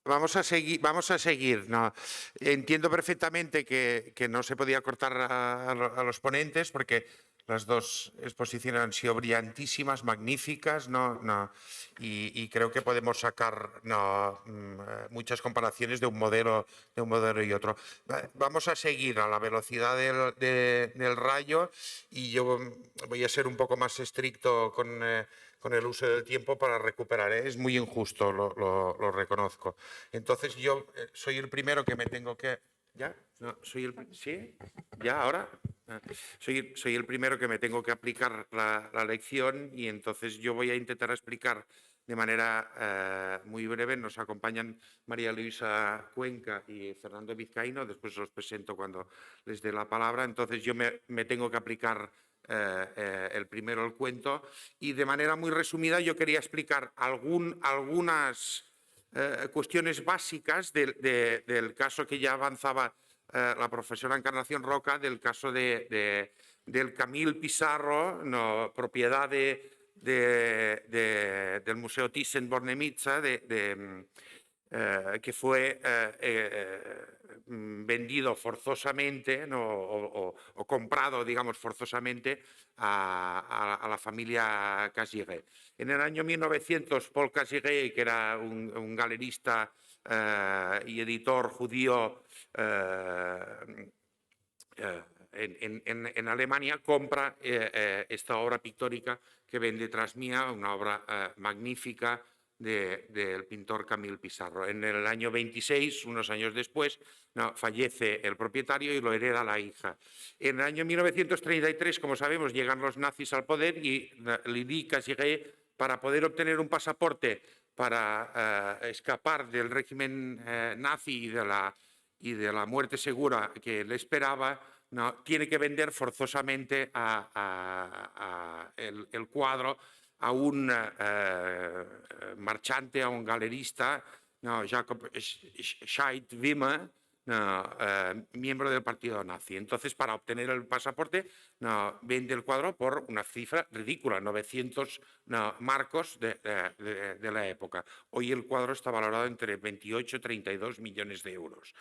vamos a seguir. No, entiendo perfectamente que no se podía cortar a los ponentes porque las dos exposiciones han sido brillantísimas, magníficas, y creo que podemos sacar muchas comparaciones de un modelo y otro. Vamos a seguir a la velocidad del rayo y yo voy a ser un poco más estricto con el uso del tiempo para recuperar, ¿eh? Es muy injusto, lo reconozco. Entonces yo soy el primero que me tengo que... ¿Ya? No, ¿Sí? ¿Ya ahora? Soy el primero que me tengo que aplicar la lección y entonces yo voy a intentar explicar de manera muy breve. Nos acompañan María Luisa Cuenca y Fernando Vizcaíno. Después los presento cuando les dé la palabra. Entonces yo me tengo que aplicar el primero el cuento y de manera muy resumida yo quería explicar algunas cuestiones básicas del caso que ya avanzaba la profesora Encarnación Roca, del caso del Camil Pissarro, propiedad del Museo Thyssen-Bornemisza, que fue vendido forzosamente o comprado, digamos, forzosamente a la familia Casiré. En el año 1900, Paul Casiré, que era un galerista y editor judío en Alemania, compra esta obra pictórica que vende tras mía, una obra magnífica del pintor Camil Pissarro. En el año 26, unos años después, fallece el propietario y lo hereda la hija. En el año 1933, como sabemos, llegan los nazis al poder y Lili Casiré, para poder obtener un pasaporte para escapar del régimen nazi y de la muerte segura que le esperaba, tiene que vender forzosamente el cuadro a un marchante, a un galerista, Jacob Scheidt-Wimmer, miembro del partido nazi. Entonces, para obtener el pasaporte, vende el cuadro por una cifra ridícula, 900 marcos de la época. Hoy el cuadro está valorado entre 28 y 32 millones de euros.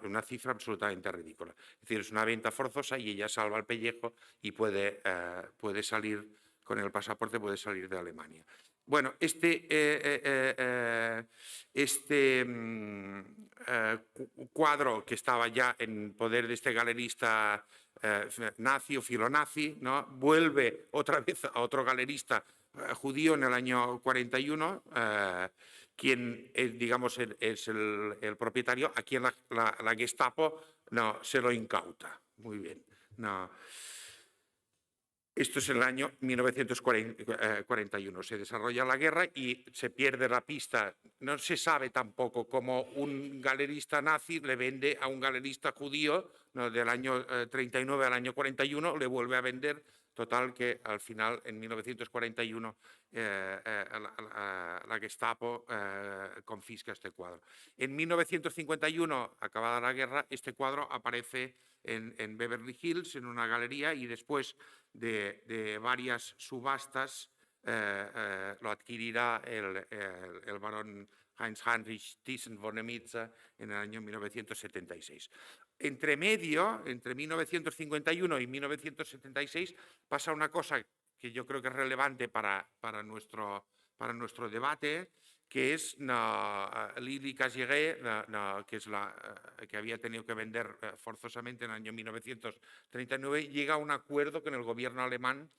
Una cifra absolutamente ridícula. Es decir, es una venta forzosa y ella salva el pellejo y puede salir con el pasaporte, puede salir de Alemania. Bueno, este cuadro que estaba ya en poder de este galerista nazi o filonazi, vuelve otra vez a otro galerista judío en el año 41, quien digamos es el propietario, a quien la Gestapo se lo incauta. Muy bien. Esto es en el año 1941. Se desarrolla la guerra y se pierde la pista. No se sabe tampoco cómo un galerista nazi le vende a un galerista judío del año 39 al año 41, le vuelve a vender. Total que al final, en 1941, la Gestapo confisca este cuadro. En 1951, acabada la guerra, este cuadro aparece en Beverly Hills, en una galería, y después de varias subastas lo adquirirá el barón Heinz-Heinrich Thyssen-Bornemisza en el año 1976. Entre 1951 y 1976 pasa una cosa que yo creo que es relevante para nuestro debate, que es Lili Casiré, que había tenido que vender forzosamente en el año 1939, llega a un acuerdo con el gobierno alemán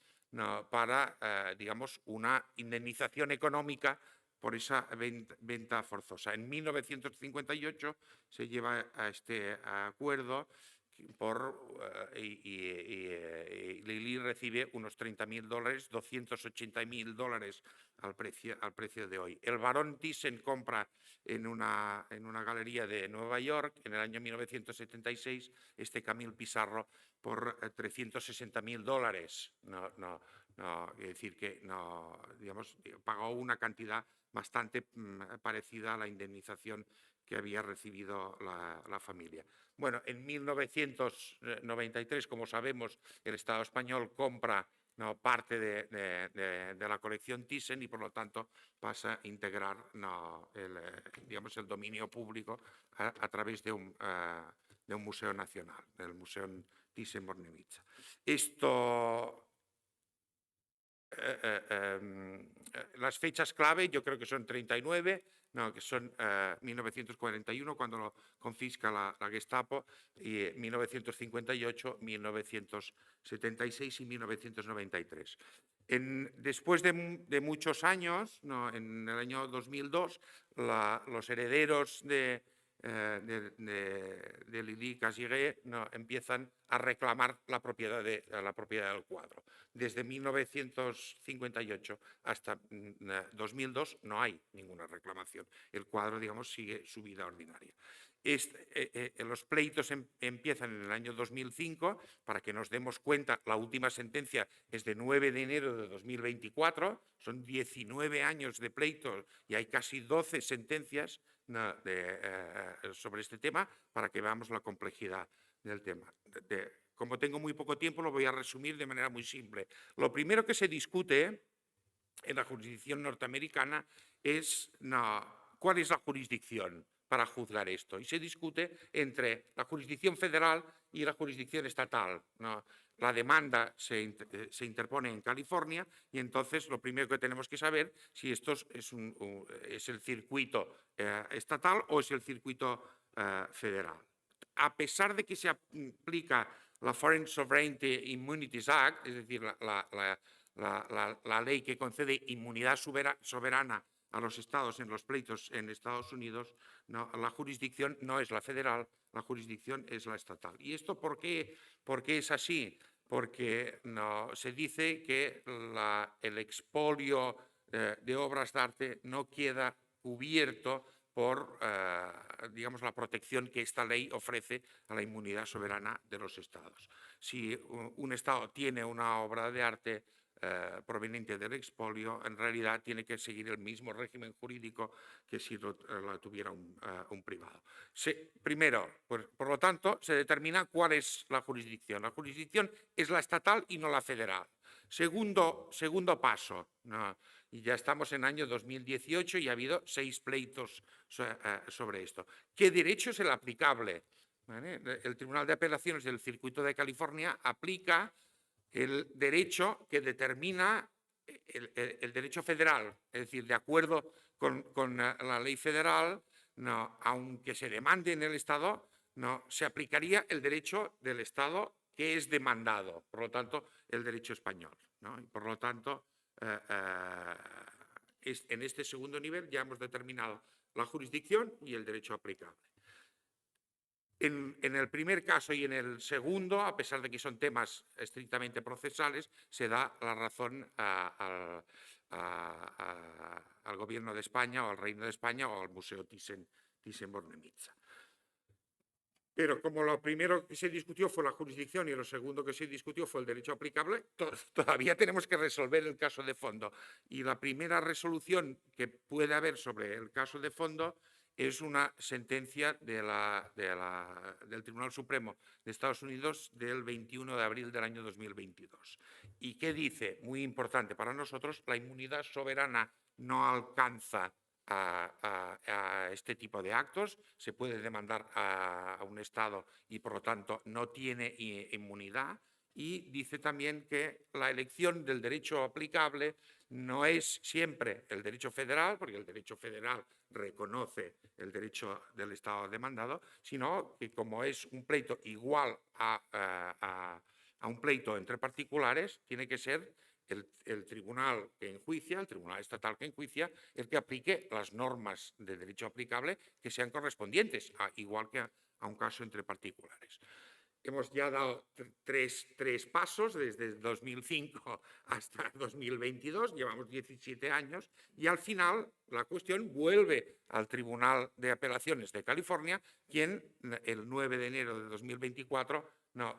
para, digamos, una indemnización económica por esa venta forzosa. En 1958 se lleva a este acuerdo y Lili recibe unos $30.000, $280.000 al precio de hoy. El barón Thyssen compra en una galería de Nueva York en el año 1976 este Camil Pissarro por $360.000. Es decir, que digamos, pagó una cantidad bastante parecida a la indemnización que había recibido la familia. Bueno, en 1993, como sabemos, el Estado español compra no, parte de la colección Thyssen y por lo tanto pasa a integrar digamos, el dominio público a través de un museo nacional, del Museo Thyssen-Bornemisza. Esto... las fechas clave yo creo que son 39, no, que son 1941 cuando lo confisca la Gestapo, y 1958, 1976 y 1993. Después de muchos años, ¿no? En el año 2002, los herederos de Lili Casiré, ¿no? Empiezan a reclamar la propiedad del cuadro. Desde 1958 hasta 2002 no hay ninguna reclamación. El cuadro, digamos, sigue su vida ordinaria. Los pleitos empiezan en el año 2005. Para que nos demos cuenta, la última sentencia es de 9 de enero de 2024. Son 19 años de pleitos y hay casi 12 sentencias sobre este tema, para que veamos la complejidad del tema. Como tengo muy poco tiempo, lo voy a resumir de manera muy simple. Lo primero que se discute en la jurisdicción norteamericana es cuál es la jurisdicción para juzgar esto. Y se discute entre la jurisdicción federal y la jurisdicción estatal, ¿no? La demanda se interpone en California y entonces lo primero que tenemos que saber si esto es el circuito estatal o es el circuito federal. A pesar de que se aplica la Foreign Sovereignty Immunities Act, es decir, la ley que concede inmunidad soberana a los estados en los pleitos en Estados Unidos, no, la jurisdicción no es la federal, la jurisdicción es la estatal. ¿Y esto por qué es así? Porque se dice que el expolio de obras de arte no queda cubierto por, digamos, la protección que esta ley ofrece a la inmunidad soberana de los estados. Si un estado tiene una obra de arte proveniente del expolio, en realidad tiene que seguir el mismo régimen jurídico que si la tuviera un privado. Primero, por lo tanto, se determina cuál es la jurisdicción. La jurisdicción es la estatal y no la federal. Segundo paso, ¿no? Y ya estamos en el año 2018 y ha habido 6 pleitos sobre esto. ¿Qué derecho es el aplicable? ¿Vale? El Tribunal de Apelaciones del Circuito de California aplica el derecho que determina el derecho federal, es decir, de acuerdo con la ley federal, no, aunque se demande en el Estado, no, se aplicaría el derecho del Estado que es demandado, por lo tanto, el derecho español, ¿no? Y por lo tanto, en este segundo nivel ya hemos determinado la jurisdicción y el derecho aplicable. En el primer caso y en el segundo, a pesar de que son temas estrictamente procesales, se da la razón al Gobierno de España o al Reino de España o al Museo Thyssen-Bornemisza. Pero como lo primero que se discutió fue la jurisdicción y lo segundo que se discutió fue el derecho aplicable, todavía tenemos que resolver el caso de fondo. Y la primera resolución que puede haber sobre el caso de fondo es una sentencia del Tribunal Supremo de Estados Unidos del 21 de abril del año 2022. ¿Y qué dice? Muy importante para nosotros, la inmunidad soberana no alcanza a este tipo de actos, se puede demandar a un Estado y por lo tanto no tiene inmunidad. Y dice también que la elección del derecho aplicable no es siempre el derecho federal, porque el derecho federal reconoce el derecho del Estado demandado, sino que como es un pleito igual a un pleito entre particulares, tiene que ser el tribunal que enjuicia, el tribunal estatal que enjuicia, el que aplique las normas de derecho aplicable que sean correspondientes, igual que a un caso entre particulares. Hemos ya dado tres pasos desde 2005 hasta 2022, llevamos 17 años y al final la cuestión vuelve al Tribunal de Apelaciones de California, quien el 9 de enero de 2024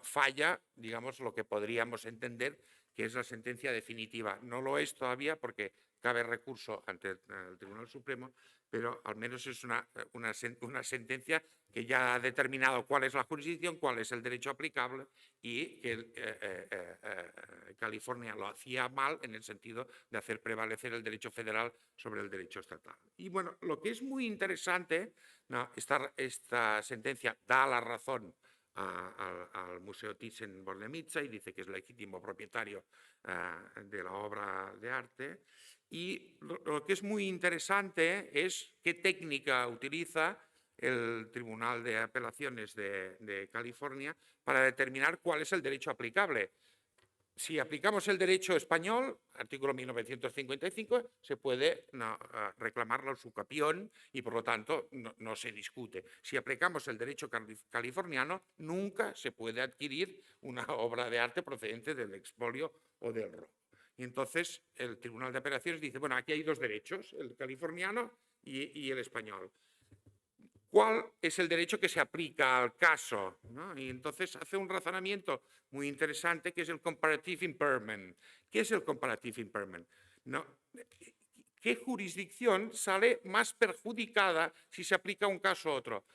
falla, digamos, lo que podríamos entender que es la sentencia definitiva. No lo es todavía porque cabe recurso ante el Tribunal Supremo, pero al menos es una sentencia que ya ha determinado cuál es la jurisdicción, cuál es el derecho aplicable y que California lo hacía mal en el sentido de hacer prevalecer el derecho federal sobre el derecho estatal. Y bueno, lo que es muy interesante, ¿no? Esta sentencia da la razón al Museo Thyssen-Bornemisza y dice que es legítimo propietario de la obra de arte. Y lo que es muy interesante es qué técnica utiliza el Tribunal de Apelaciones de California para determinar cuál es el derecho aplicable. Si aplicamos el derecho español, artículo 1955, se puede reclamar la usucapión y, por lo tanto, no se discute. Si aplicamos el derecho californiano, nunca se puede adquirir una obra de arte procedente del expolio o del robo. Y entonces el Tribunal de Apelaciones dice, bueno, aquí hay dos derechos, el californiano y el español. ¿Cuál es el derecho que se aplica al caso? ¿No? Y entonces hace un razonamiento muy interesante que es el comparative impairment. ¿Qué es el comparative impairment? ¿No? ¿Qué jurisdicción sale más perjudicada si se aplica un caso a otro?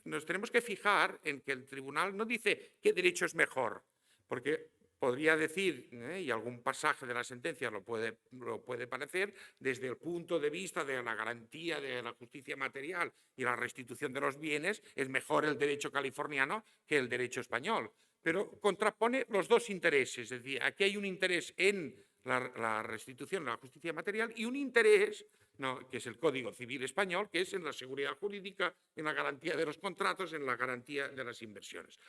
Nos tenemos que fijar en que el tribunal no dice qué derecho es mejor, porque podría decir, y algún pasaje de la sentencia lo puede parecer, desde el punto de vista de la garantía de la justicia material y la restitución de los bienes, es mejor el derecho californiano que el derecho español. Pero contrapone los dos intereses, es decir, aquí hay un interés en la restitución, la justicia material, y un interés, que es el Código Civil español, que es en la seguridad jurídica, en la garantía de los contratos, en la garantía de las inversiones.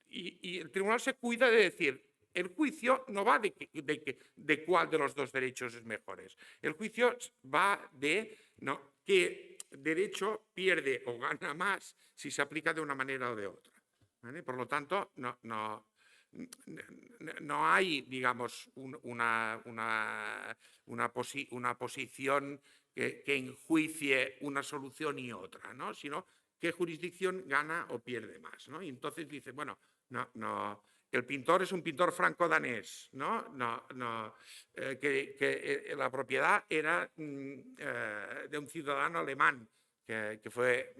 Y el tribunal se cuida de decir, el juicio no va de cuál de los dos derechos es mejores. El juicio va de qué derecho pierde o gana más si se aplica de una manera o de otra. ¿Vale? Por lo tanto, no hay, digamos, una posición que enjuicie una solución y otra, ¿no? Sino qué jurisdicción gana o pierde más, ¿no? Y entonces dice, bueno, el pintor es un pintor franco-danés, que la propiedad era de un ciudadano alemán que fue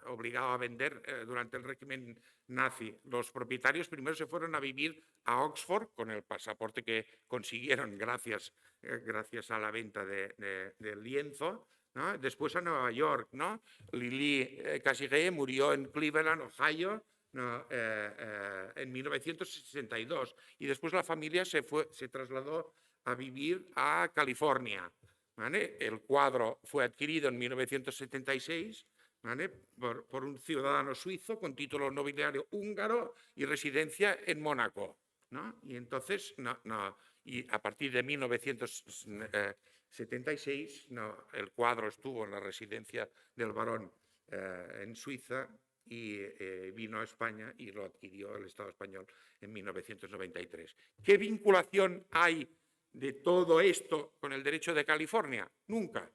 obligado a vender durante el régimen nazi. Los propietarios primero se fueron a vivir a Oxford con el pasaporte que consiguieron gracias a la venta del lienzo, ¿no? Después a Nueva York, ¿no? Lili Casiré murió en Cleveland, Ohio, en 1962 y después la familia se trasladó a vivir a California. ¿Vale? El cuadro fue adquirido en 1976, ¿vale? por un ciudadano suizo con título nobiliario húngaro y residencia en Mónaco, ¿no? Y entonces, y a partir de 1976, el cuadro estuvo en la residencia del barón en Suiza y vino a España y lo adquirió el Estado español en 1993. ¿Qué vinculación hay de todo esto con el derecho de California? Nunca.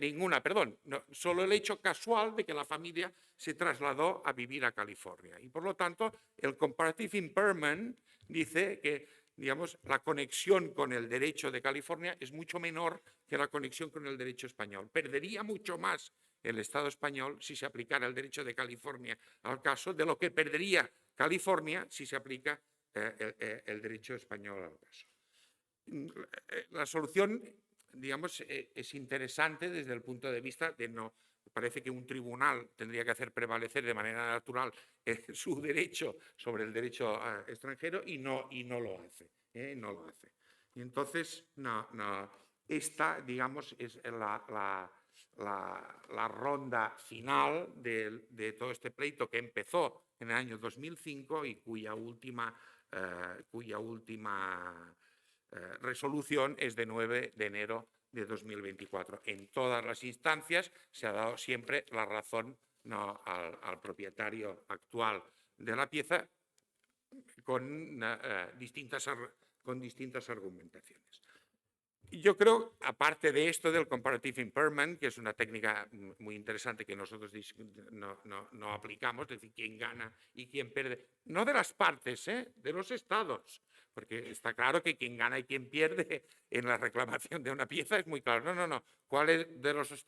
Ninguna, perdón. Solo el hecho casual de que la familia se trasladó a vivir a California. Y por lo tanto, el comparative impairment dice que, digamos, la conexión con el derecho de California es mucho menor que la conexión con el derecho español. Perdería mucho más el Estado español si se aplicara el derecho de California al caso de lo que perdería California si se aplica el derecho español al caso. La solución, digamos, es interesante desde el punto de vista de parece que un tribunal tendría que hacer prevalecer de manera natural su derecho sobre el derecho extranjero y no lo hace. No lo hace. Y entonces, esta, digamos, es la ronda final de todo este pleito que empezó en el año 2005 y cuya última resolución es de 9 de enero de 2024. En todas las instancias se ha dado siempre la razón al propietario actual de la pieza con distintas argumentaciones. Yo creo, aparte de esto del comparative impairment, que es una técnica muy interesante que nosotros no aplicamos, es decir, quién gana y quién pierde, no de las partes, de los estados, porque está claro que quien gana y quien pierde en la reclamación de una pieza es muy claro. No. ¿Cuál de los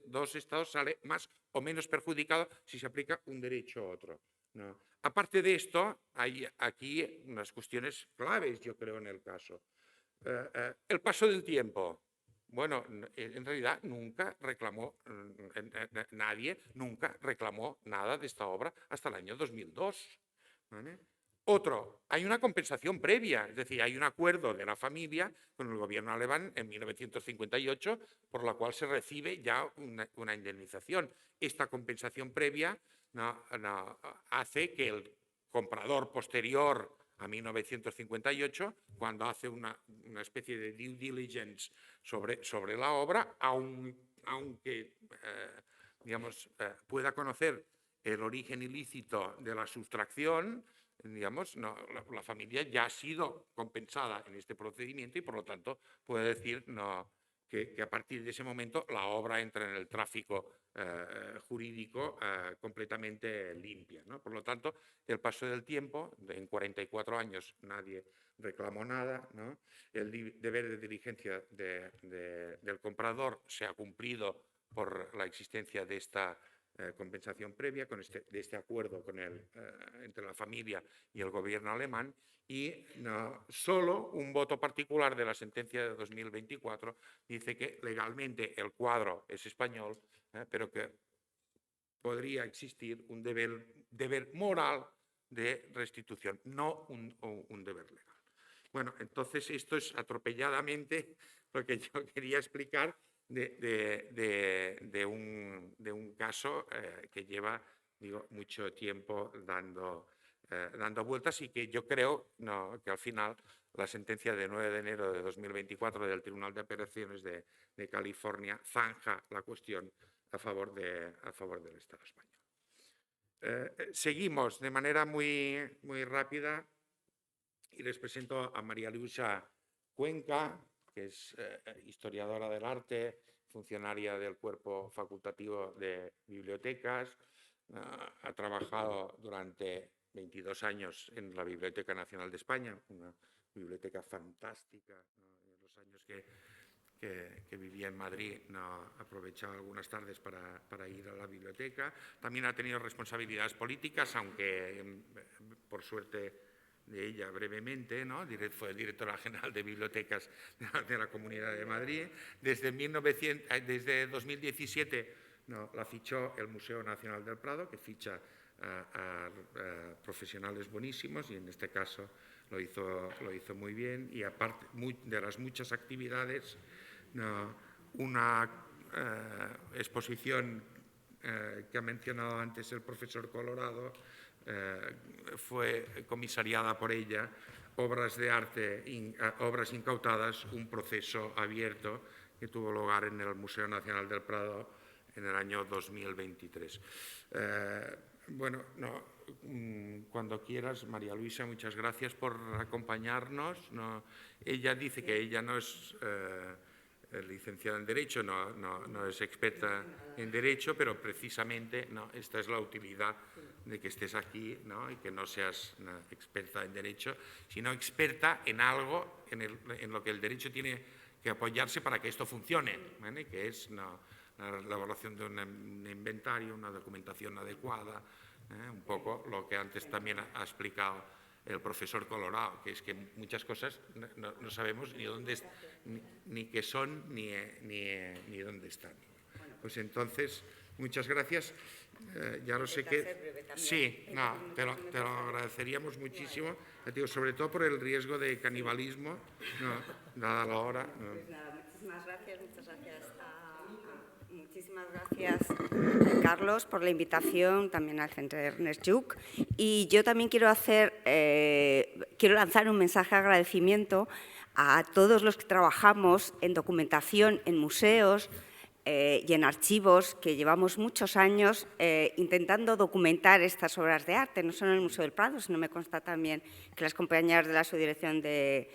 dos estados sale más o menos perjudicado si se aplica un derecho a otro? No. Aparte de esto, hay aquí unas cuestiones claves, yo creo, en el caso. El paso del tiempo. Bueno, en realidad nunca reclamó, nadie nunca reclamó nada de esta obra hasta el año 2002. ¿Vale? Otro, hay una compensación previa, es decir, hay un acuerdo de la familia con el gobierno alemán en 1958 por la cual se recibe ya una indemnización. Esta compensación previa hace que el comprador posterior a 1958, cuando hace una especie de due diligence sobre la obra, aunque digamos, pueda conocer el origen ilícito de la sustracción, digamos, la familia ya ha sido compensada en este procedimiento y por lo tanto puede decir que a partir de ese momento la obra entra en el tráfico jurídico completamente limpia, ¿no? Por lo tanto, el paso del tiempo, en 44 años nadie reclamó nada, ¿no? El deber de diligencia del comprador se ha cumplido por la existencia de esta compensación previa de este acuerdo entre la familia y el gobierno alemán, y solo un voto particular de la sentencia de 2024 dice que legalmente el cuadro es español, pero que podría existir un deber moral de restitución, no un deber legal. Bueno, entonces esto es atropelladamente lo que yo quería explicar de un caso que lleva, digo, mucho tiempo dando vueltas y que yo creo que al final la sentencia de 9 de enero de 2024 del Tribunal de Apelaciones de California zanja la cuestión a favor del Estado español. Seguimos de manera muy rápida y les presento a María Luisa Cuenca, que es historiadora del arte, funcionaria del Cuerpo Facultativo de Bibliotecas, ha trabajado durante 22 años en la Biblioteca Nacional de España, una biblioteca fantástica, ¿no? En los años que vivía en Madrid aprovechaba algunas tardes para ir a la biblioteca. También ha tenido responsabilidades políticas, aunque por suerte de ella brevemente, ¿no? Fue directora general de bibliotecas de la Comunidad de Madrid. Desde 2017 la fichó el Museo Nacional del Prado, que ficha a profesionales buenísimos, y en este caso lo hizo muy bien. Y aparte de las muchas actividades, una exposición que ha mencionado antes el profesor Colorado, fue comisariada por ella, obras de arte, obras incautadas, un proceso abierto que tuvo lugar en el Museo Nacional del Prado en el año 2023. Bueno, cuando quieras, María Luisa, muchas gracias por acompañarnos. Ella dice que ella no es licenciada en Derecho, no es experta en Derecho, pero precisamente esta es la utilidad de que estés aquí, y que no seas experta en Derecho, sino experta en algo en lo que el Derecho tiene que apoyarse para que esto funcione, ¿vale? Que es la elaboración de un inventario, una documentación adecuada, un poco lo que antes también ha explicado el profesor Colorado, que es que muchas cosas no sabemos ni qué son ni dónde están. Pues entonces, muchas gracias. Ya lo sé que... Sí, te lo agradeceríamos muchísimo, sobre todo por el riesgo de canibalismo, dada la hora. Pues nada, muchísimas gracias. Muchísimas gracias, Carlos, por la invitación, también al Centro Ernest Lluch. Y yo también quiero lanzar un mensaje de agradecimiento a todos los que trabajamos en documentación, en museos y en archivos, que llevamos muchos años intentando documentar estas obras de arte, no solo en el Museo del Prado, sino me consta también que las compañeras de la Subdirección de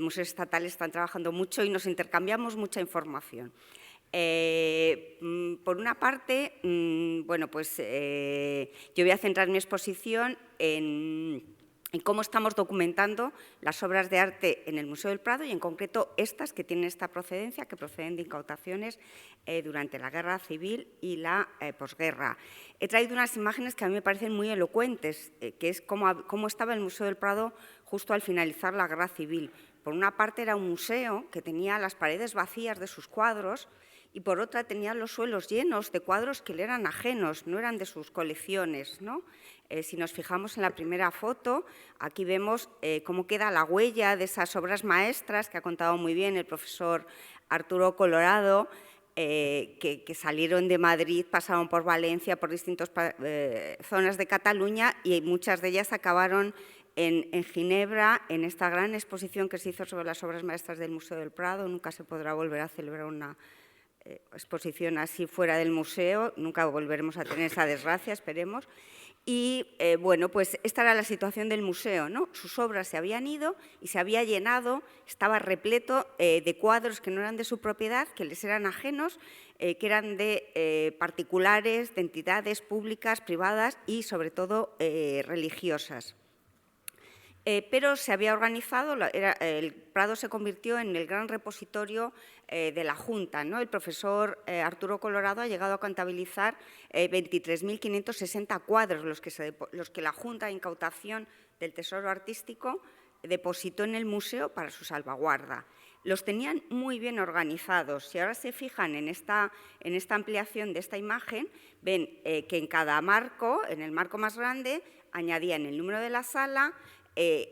Museos Estatales están trabajando mucho y nos intercambiamos mucha información. Por una parte, bueno, pues yo voy a centrar mi exposición en y cómo estamos documentando las obras de arte en el Museo del Prado y, en concreto, estas que tienen esta procedencia, que proceden de incautaciones durante la Guerra Civil y la posguerra. He traído unas imágenes que a mí me parecen muy elocuentes, que es cómo estaba el Museo del Prado justo al finalizar la Guerra Civil. Por una parte era un museo que tenía las paredes vacías de sus cuadros y por otra tenía los suelos llenos de cuadros que le eran ajenos, no eran de sus colecciones, ¿no? Si nos fijamos en la primera foto, aquí vemos cómo queda la huella de esas obras maestras que ha contado muy bien el profesor Arturo Colorado, que salieron de Madrid, pasaron por Valencia, por distintas zonas de Cataluña y muchas de ellas acabaron en Ginebra, en esta gran exposición que se hizo sobre las obras maestras del Museo del Prado. Nunca se podrá volver a celebrar una exposición así fuera del museo, nunca volveremos a tener esa desgracia, esperemos. Y, bueno, pues esta era la situación del museo, ¿no? Sus obras se habían ido y se había llenado, estaba repleto de cuadros que no eran de su propiedad, que les eran ajenos, que eran de particulares, de entidades públicas, privadas y, sobre todo, religiosas. Pero se había organizado, el Prado se convirtió en el gran repositorio de la Junta, ¿no? El profesor Arturo Colorado ha llegado a contabilizar 23.560 cuadros, los que la Junta de Incautación del Tesoro Artístico depositó en el museo para su salvaguarda. Los tenían muy bien organizados. Si ahora se fijan en esta ampliación de esta imagen, ven que en cada marco, en el marco más grande, añadían el número de la sala,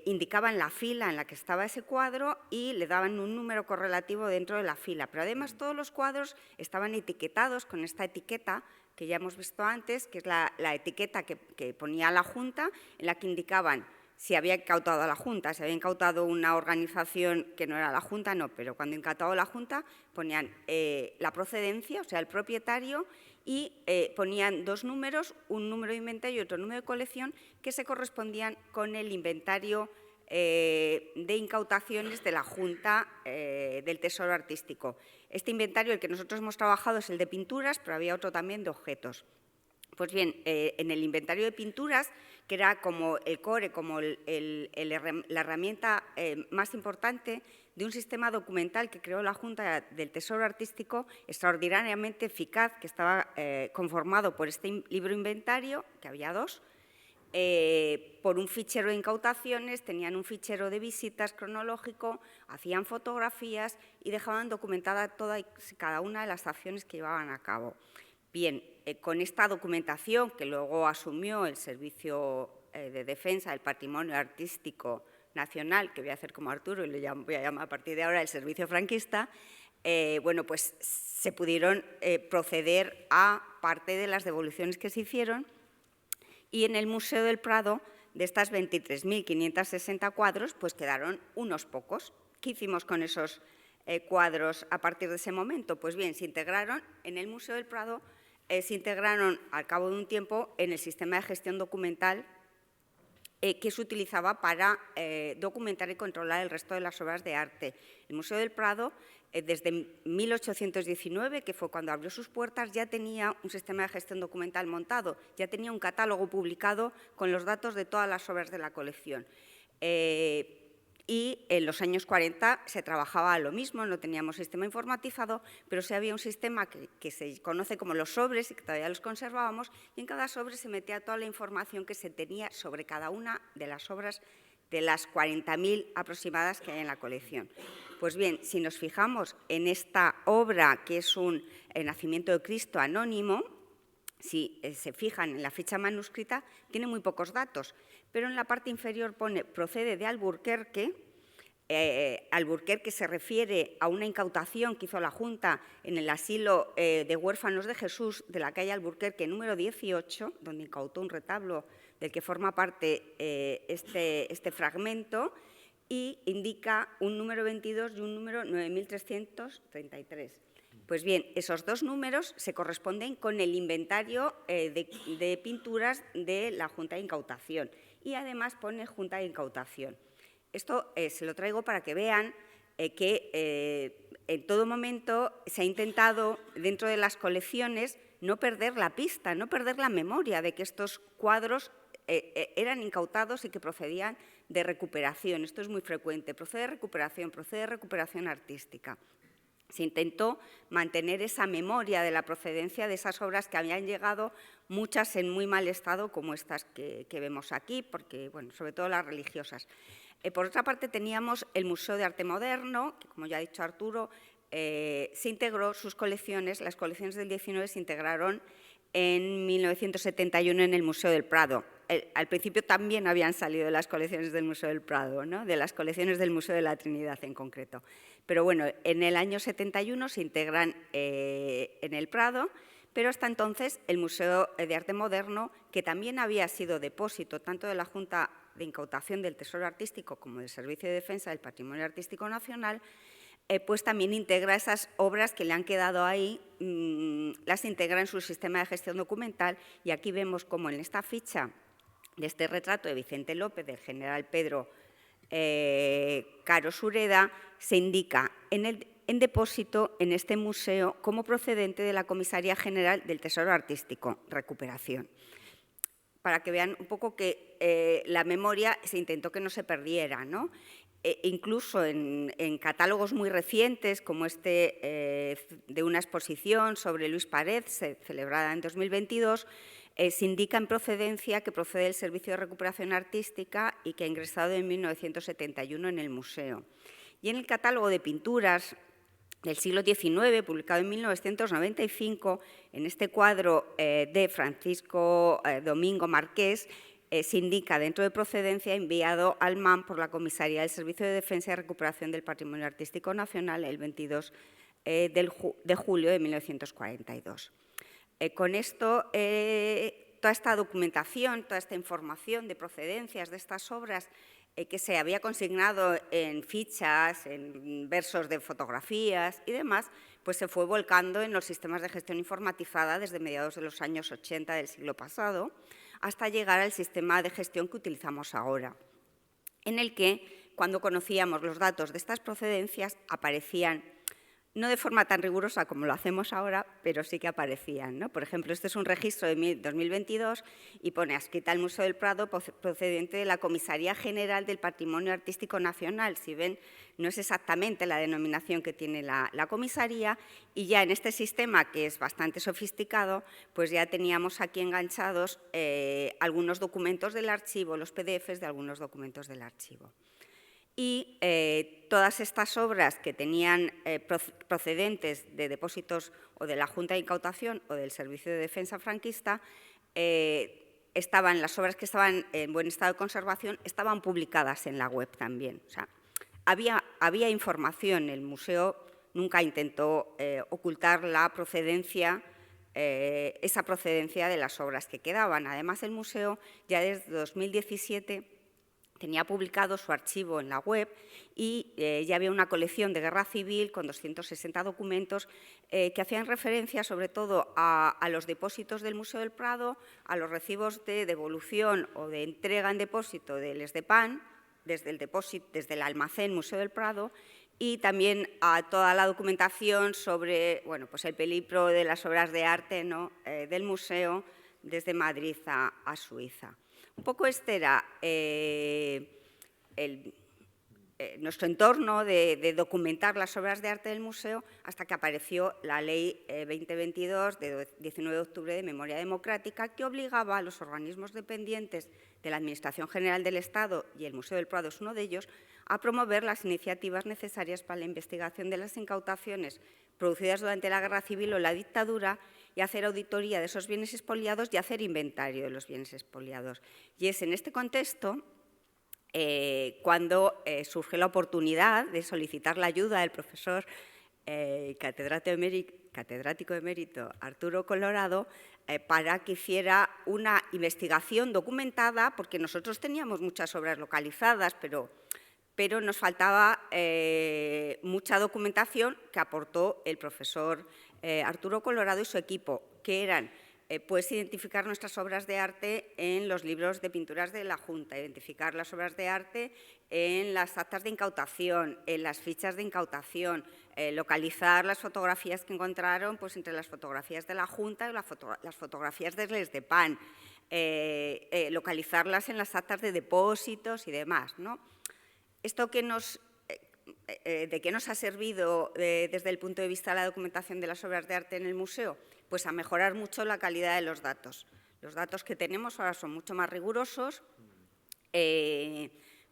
indicaban la fila en la que estaba ese cuadro y le daban un número correlativo dentro de la fila. Pero además todos los cuadros estaban etiquetados con esta etiqueta que ya hemos visto antes, que es la etiqueta que ponía la Junta, en la que indicaban si había incautado a la Junta, si había incautado una organización que no era la Junta, no, pero cuando incautaba la Junta ponían la procedencia, o sea, el propietario, y ponían dos números, un número de inventario y otro número de colección, que se correspondían con el inventario de incautaciones de la Junta del Tesoro Artístico. Este inventario, el que nosotros hemos trabajado, es el de pinturas, pero había otro también de objetos. Pues bien, en el inventario de pinturas, que era como el core, como la herramienta más importante de un sistema documental que creó la Junta del Tesoro Artístico, extraordinariamente eficaz, que estaba conformado por este libro inventario, que había dos, por un fichero de incautaciones, tenían un fichero de visitas cronológico, hacían fotografías y dejaban documentada toda y cada una de las acciones que llevaban a cabo. Bien, con esta documentación que luego asumió el Servicio de Defensa del Patrimonio Artístico Nacional, que voy a hacer como Arturo y le voy a llamar a partir de ahora el Servicio Franquista, bueno, pues se pudieron proceder a parte de las devoluciones que se hicieron y en el Museo del Prado, de estas 23.560 cuadros, pues quedaron unos pocos. ¿Qué hicimos con esos cuadros a partir de ese momento? Pues bien, se integraron en el Museo del Prado, se integraron al cabo de un tiempo en el sistema de gestión documental que se utilizaba para documentar y controlar el resto de las obras de arte. El Museo del Prado, desde 1819, que fue cuando abrió sus puertas, ya tenía un sistema de gestión documental montado, ya tenía un catálogo publicado con los datos de todas las obras de la colección. Y en los años 40 se trabajaba lo mismo, no teníamos sistema informatizado, pero sí había un sistema que se conoce como los sobres y que todavía los conservábamos, y en cada sobre se metía toda la información que se tenía sobre cada una de las obras de las 40.000 aproximadas que hay en la colección. Pues bien, si nos fijamos en esta obra, que es un Nacimiento de Cristo anónimo, si se fijan en la ficha manuscrita, tiene muy pocos datos, pero en la parte inferior pone procede de Alburquerque. Alburquerque se refiere a una incautación que hizo la Junta en el asilo de huérfanos de Jesús de la calle Alburquerque número 18, donde incautó un retablo del que forma parte este fragmento, y indica un número 22 y un número 9.333. Pues bien, esos dos números se corresponden con el inventario de pinturas de la Junta de Incautación y además pone Junta de Incautación. Esto se lo traigo para que vean que en todo momento se ha intentado, dentro de las colecciones, no perder la pista, no perder la memoria de que estos cuadros eran incautados y que procedían de recuperación. Esto es muy frecuente, procede de recuperación artística. Se intentó mantener esa memoria de la procedencia de esas obras que habían llegado, muchas en muy mal estado, como estas que vemos aquí, porque, bueno, sobre todo las religiosas. Por otra parte, teníamos el Museo de Arte Moderno, que, como ya ha dicho Arturo, se integró sus colecciones, las colecciones del 19 se integraron en 1971 en el Museo del Prado. Al principio también habían salido de las colecciones del Museo del Prado, ¿no? De las colecciones del Museo de la Trinidad en concreto. Pero bueno, en el año 71 se integran en el Prado, pero hasta entonces el Museo de Arte Moderno, que también había sido depósito tanto de la Junta de Incautación del Tesoro Artístico como del Servicio de Defensa del Patrimonio Artístico Nacional, pues también integra esas obras que le han quedado ahí, las integra en su sistema de gestión documental, y aquí vemos cómo en esta ficha de este retrato de Vicente López, del general Pedro Caro Sureda, se indica en depósito en este museo como procedente de la Comisaría General del Tesoro Artístico, recuperación. Para que vean un poco que la memoria se intentó que no se perdiera, ¿no? Incluso en catálogos muy recientes, como este de una exposición sobre Luis Pared, celebrada en 2022, se indica en procedencia que procede del Servicio de Recuperación Artística y que ha ingresado en 1971 en el museo. Y en el catálogo de pinturas del siglo XIX, publicado en 1995, en este cuadro de Francisco Domingo Marqués, se indica dentro de procedencia enviado al MAN por la Comisaría del Servicio de Defensa y Recuperación del Patrimonio Artístico Nacional el 22 de julio de 1942. Con esto, toda esta documentación, toda esta información de procedencias de estas obras que se había consignado en fichas, en versos de fotografías y demás, pues se fue volcando en los sistemas de gestión informatizada desde mediados de los años 80 del siglo pasado, hasta llegar al sistema de gestión que utilizamos ahora, en el que, cuando conocíamos los datos de estas procedencias, aparecían, no de forma tan rigurosa como lo hacemos ahora, pero sí que aparecían, ¿no? Por ejemplo, este es un registro de 2022 y pone adscrita al Museo del Prado procedente de la Comisaría General del Patrimonio Artístico Nacional. Si ven, no es exactamente la denominación que tiene la comisaría, y ya en este sistema, que es bastante sofisticado, pues ya teníamos aquí enganchados algunos documentos del archivo, los PDFs de algunos documentos del archivo. Y todas estas obras que tenían procedentes de depósitos o de la Junta de Incautación o del Servicio de Defensa franquista, las obras que estaban en buen estado de conservación estaban publicadas en la web también. O sea, había información, el museo nunca intentó ocultar la procedencia, esa procedencia de las obras que quedaban. Además, el museo ya desde 2017 tenía publicado su archivo en la web y ya había una colección de guerra civil con 260 documentos que hacían referencia sobre todo a los depósitos del Museo del Prado, a los recibos de devolución o de entrega en depósito del ESDEPAN, desde el almacén Museo del Prado, y también a toda la documentación sobre, bueno, pues el peligro de las obras de arte, ¿no? Del museo desde Madrid a Suiza. Un poco este era nuestro entorno de documentar las obras de arte del museo, hasta que apareció la Ley 2022 de 19 de octubre de Memoria Democrática, que obligaba a los organismos dependientes de la Administración General del Estado, y el Museo del Prado es uno de ellos, a promover las iniciativas necesarias para la investigación de las incautaciones producidas durante la Guerra Civil o la dictadura, y hacer auditoría de esos bienes expoliados y hacer inventario de los bienes expoliados. Y es en este contexto cuando surge la oportunidad de solicitar la ayuda del profesor catedrático emérito Arturo Colorado para que hiciera una investigación documentada, porque nosotros teníamos muchas obras localizadas, pero nos faltaba mucha documentación que aportó el profesor Arturo Colorado y su equipo, que eran puedes identificar nuestras obras de arte en los libros de pinturas de la Junta, identificar las obras de arte en las actas de incautación, en las fichas de incautación, localizar las fotografías que encontraron pues, entre las fotografías de la Junta y las fotografías de Les de Pan, localizarlas en las actas de depósitos y demás, ¿no? Esto que ¿de qué nos ha servido desde el punto de vista de la documentación de las obras de arte en el museo? Pues a mejorar mucho la calidad de los datos. Los datos que tenemos ahora son mucho más rigurosos,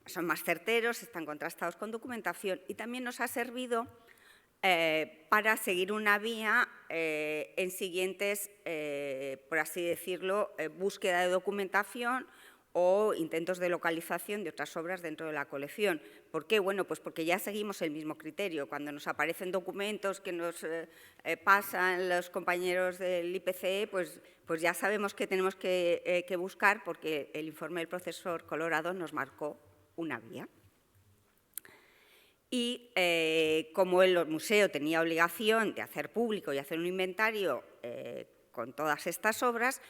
son más certeros, están contrastados con documentación y también nos ha servido para seguir una vía en siguientes, por así decirlo, búsqueda de documentación o intentos de localización de otras obras dentro de la colección. ¿Por qué? Bueno, pues porque ya seguimos el mismo criterio. Cuando nos aparecen documentos que nos pasan los compañeros del IPCE, pues ya sabemos que tenemos que buscar porque el informe del profesor Colorado nos marcó una vía. Y como el museo tenía obligación de hacer público y hacer un inventario con todas estas obras,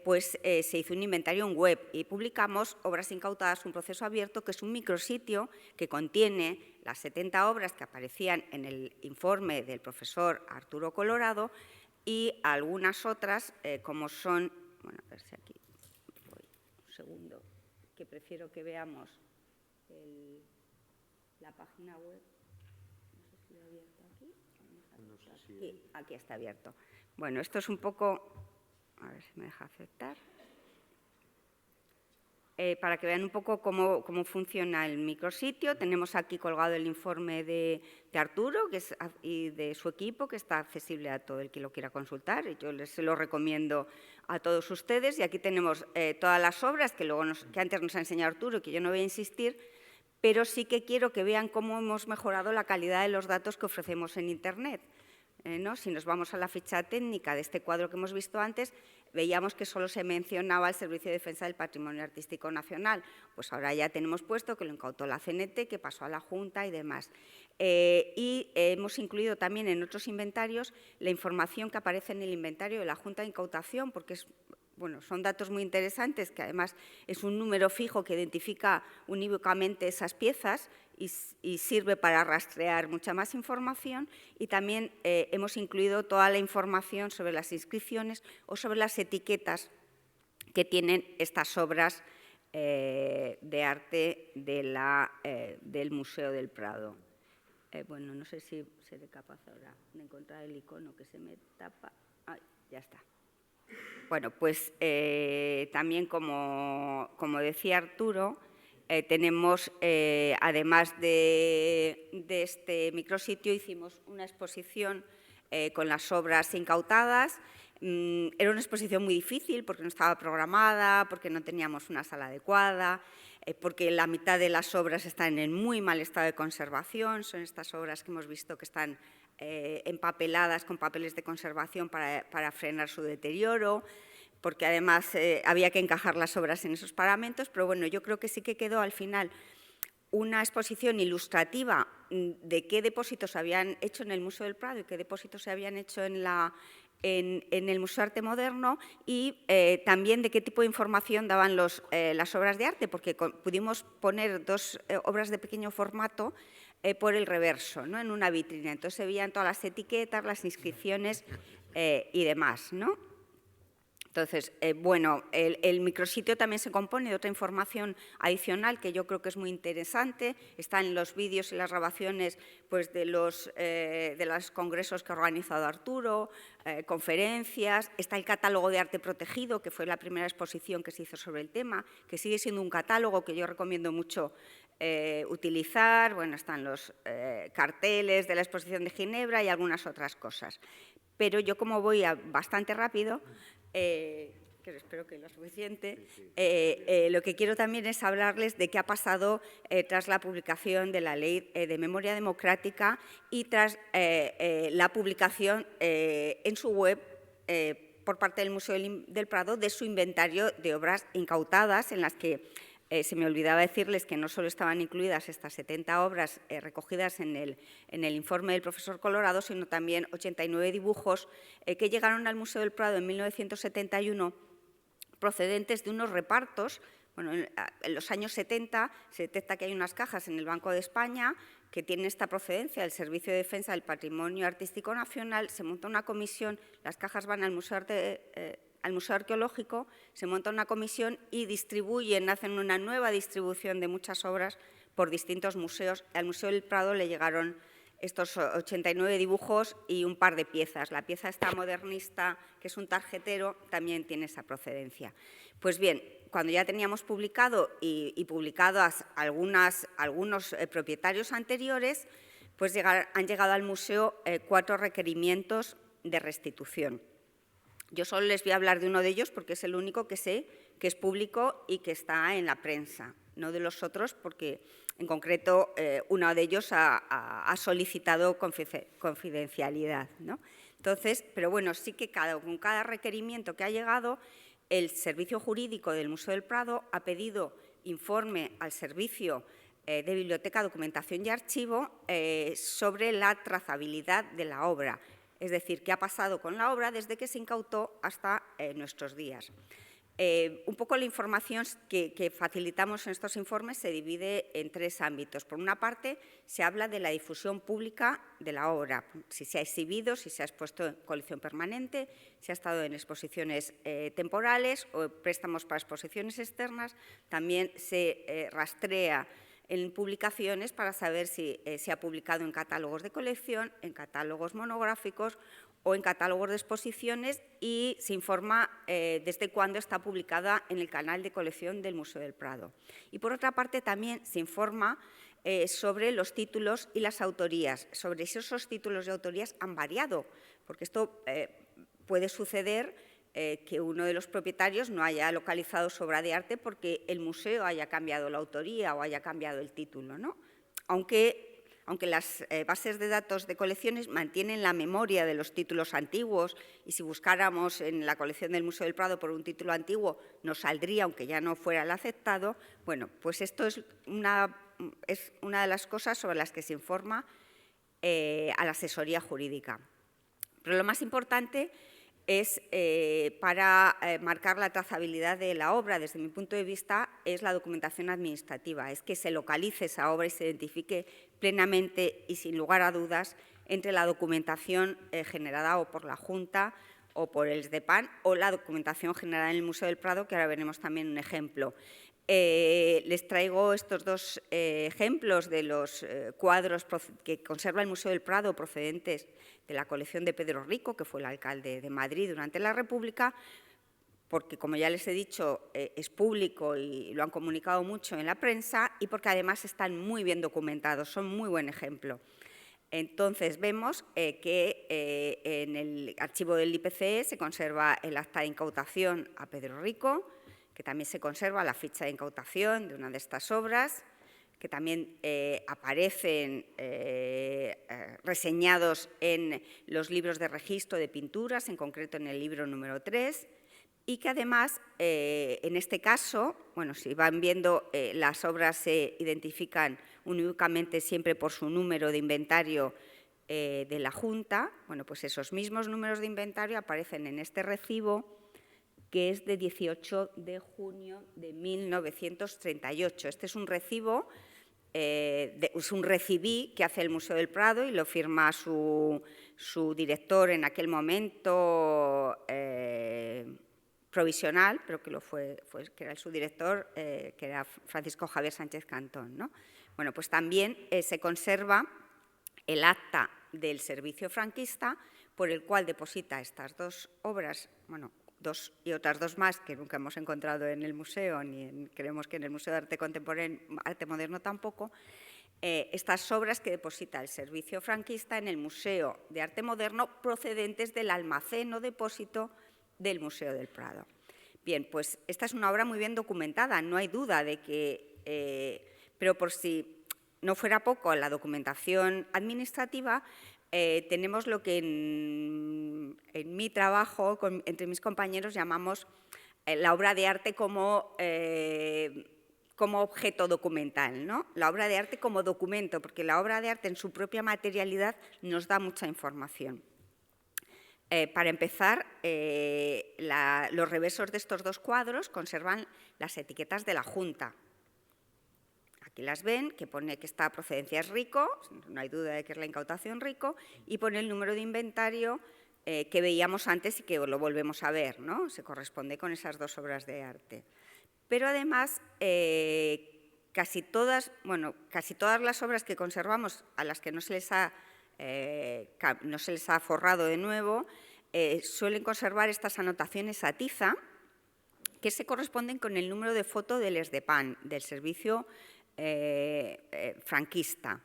pues se hizo un inventario en web y publicamos Obras Incautadas, un proceso abierto, que es un micrositio que contiene las 70 obras que aparecían en el informe del profesor Arturo Colorado y algunas otras, como son, bueno, a ver si aquí voy un segundo, que prefiero que veamos la página web. No sé si lo he abierto aquí. No sé si sí, aquí está abierto. Bueno, esto es un poco, a ver si me deja aceptar, para que vean un poco cómo funciona el micrositio. Tenemos aquí colgado el informe de Arturo y de su equipo, que está accesible a todo el que lo quiera consultar. Yo se lo recomiendo a todos ustedes. Y aquí tenemos todas las obras que antes nos ha enseñado Arturo y que yo no voy a insistir, pero sí que quiero que vean cómo hemos mejorado la calidad de los datos que ofrecemos en Internet. ¿No? Si nos vamos a la ficha técnica de este cuadro que hemos visto antes, veíamos que solo se mencionaba el Servicio de Defensa del Patrimonio Artístico Nacional. Pues ahora ya tenemos puesto que lo incautó la CNT, que pasó a la Junta y demás. Y hemos incluido también en otros inventarios la información que aparece en el inventario de la Junta de Incautación, porque son datos muy interesantes, que además es un número fijo que identifica unívocamente esas piezas y sirve para rastrear mucha más información, y también hemos incluido toda la información sobre las inscripciones o sobre las etiquetas que tienen estas obras de arte del Museo del Prado. Bueno, no sé si seré capaz ahora de encontrar el icono que se me tapa. Ay, ya está. Bueno, pues también, como decía Arturo, tenemos, además de este micrositio, hicimos una exposición con las obras incautadas. Era una exposición muy difícil porque no estaba programada, porque no teníamos una sala adecuada, porque la mitad de las obras están en muy mal estado de conservación. Son estas obras que hemos visto que están empapeladas con papeles de conservación para frenar su deterioro, porque además había que encajar las obras en esos paramentos, pero bueno, yo creo que sí que quedó al final una exposición ilustrativa de qué depósitos se habían hecho en el Museo del Prado y qué depósitos se habían hecho en el Museo de Arte Moderno, y también de qué tipo de información daban las obras de arte, porque pudimos poner dos obras de pequeño formato por el reverso, ¿no? En una vitrina. Entonces se veían todas las etiquetas, las inscripciones y demás, ¿no? Entonces, bueno, el micrositio también se compone de otra información adicional que yo creo que es muy interesante. Están los vídeos y las grabaciones pues, de los congresos que ha organizado Arturo, conferencias. Está el catálogo de arte protegido, que fue la primera exposición que se hizo sobre el tema, que sigue siendo un catálogo que yo recomiendo mucho utilizar. Bueno, están los carteles de la exposición de Ginebra y algunas otras cosas. Pero yo, como voy bastante rápido, que espero que lo suficiente, lo que quiero también es hablarles de qué ha pasado tras la publicación de la Ley de Memoria Democrática y tras la publicación en su web por parte del Museo del Prado de su inventario de obras incautadas, en las que Se me olvidaba decirles que no solo estaban incluidas estas 70 obras recogidas en el informe del profesor Colorado, sino también 89 dibujos que llegaron al Museo del Prado en 1971 procedentes de unos repartos. Bueno, en los años 70 se detecta que hay unas cajas en el Banco de España que tienen esta procedencia del Servicio de Defensa del Patrimonio Artístico Nacional. Se monta una comisión, las cajas van al Museo Arqueológico, se monta una comisión y distribuyen, hacen una nueva distribución de muchas obras por distintos museos. Al Museo del Prado le llegaron estos 89 dibujos y un par de piezas. La pieza esta modernista, que es un tarjetero, también tiene esa procedencia. Pues bien, cuando ya teníamos publicado y publicadas algunos propietarios anteriores, pues han llegado al museo 4 requerimientos de restitución. Yo solo les voy a hablar de uno de ellos porque es el único que sé que es público y que está en la prensa, no de los otros porque, en concreto, uno de ellos ha solicitado confidencialidad, ¿no? Entonces, pero bueno, sí que con cada requerimiento que ha llegado, el Servicio Jurídico del Museo del Prado ha pedido informe al Servicio de Biblioteca, Documentación y Archivo sobre la trazabilidad de la obra, es decir, qué ha pasado con la obra desde que se incautó hasta nuestros días. Un poco la información que facilitamos en estos informes se divide en 3 ámbitos. Por una parte, se habla de la difusión pública de la obra, si se ha exhibido, si se ha expuesto en colección permanente, si ha estado en exposiciones temporales o préstamos para exposiciones externas. También se rastrea en publicaciones para saber si se ha publicado en catálogos de colección, en catálogos monográficos o en catálogos de exposiciones, y se informa desde cuándo está publicada en el canal de colección del Museo del Prado. Y por otra parte también se informa sobre los títulos y las autorías, sobre si esos títulos y autorías han variado, porque esto puede suceder que uno de los propietarios no haya localizado su obra de arte porque el museo haya cambiado la autoría o haya cambiado el título, ¿no? Aunque las bases de datos de colecciones mantienen la memoria de los títulos antiguos, y si buscáramos en la colección del Museo del Prado por un título antiguo nos saldría, aunque ya no fuera el aceptado. Bueno, pues esto es una de las cosas sobre las que se informa a la asesoría jurídica. Pero lo más importante es, para marcar la trazabilidad de la obra, desde mi punto de vista, es la documentación administrativa, es que se localice esa obra y se identifique plenamente y sin lugar a dudas entre la documentación generada o por la Junta o por el SDEPAN o la documentación generada en el Museo del Prado, que ahora veremos también un ejemplo. Les traigo estos 2 ejemplos de los cuadros que conserva el Museo del Prado procedentes de la colección de Pedro Rico, que fue el alcalde de Madrid durante la República, porque, como ya les he dicho, es público y lo han comunicado mucho en la prensa, y porque además están muy bien documentados, son muy buen ejemplo. Entonces, vemos que en el archivo del IPC se conserva el acta de incautación a Pedro Rico, que también se conserva la ficha de incautación de una de estas obras, que también aparecen reseñados en los libros de registro de pinturas, en concreto en el libro número 3, y que además, en este caso, bueno, si van viendo, las obras se identifican únicamente siempre por su número de inventario de la Junta. Bueno, pues esos mismos números de inventario aparecen en este recibo, que es de 18 de junio de 1938. Este es un recibo, es un recibí que hace el Museo del Prado y lo firma su director en aquel momento provisional, pero que que era su director, que era Francisco Javier Sánchez Cantón, ¿no? Bueno, pues también se conserva el acta del servicio franquista por el cual deposita estas 2 obras, bueno, 2 y otras 2 más que nunca hemos encontrado en el museo, ni creemos que en el Museo de Arte Contemporáneo, Arte Moderno tampoco, estas obras que deposita el servicio franquista en el Museo de Arte Moderno procedentes del almacén o depósito del Museo del Prado. Bien, pues esta es una obra muy bien documentada, no hay duda de que, pero por si no fuera poco la documentación administrativa, tenemos lo que en mi trabajo, entre mis compañeros, llamamos la obra de arte como como objeto documental, ¿no? La obra de arte como documento, porque la obra de arte en su propia materialidad nos da mucha información. Para empezar, los reversos de estos dos cuadros conservan las etiquetas de la Junta. Aquí las ven, que pone que esta procedencia es Rico, no hay duda de que es la incautación Rico, y pone el número de inventario que veíamos antes y que lo volvemos a ver, ¿no? Se corresponde con esas dos obras de arte. Pero además, casi todas las obras que conservamos, a las que no se les ha forrado de nuevo, suelen conservar estas anotaciones a tiza, que se corresponden con el número de foto del ESDEPAN, del servicio franquista.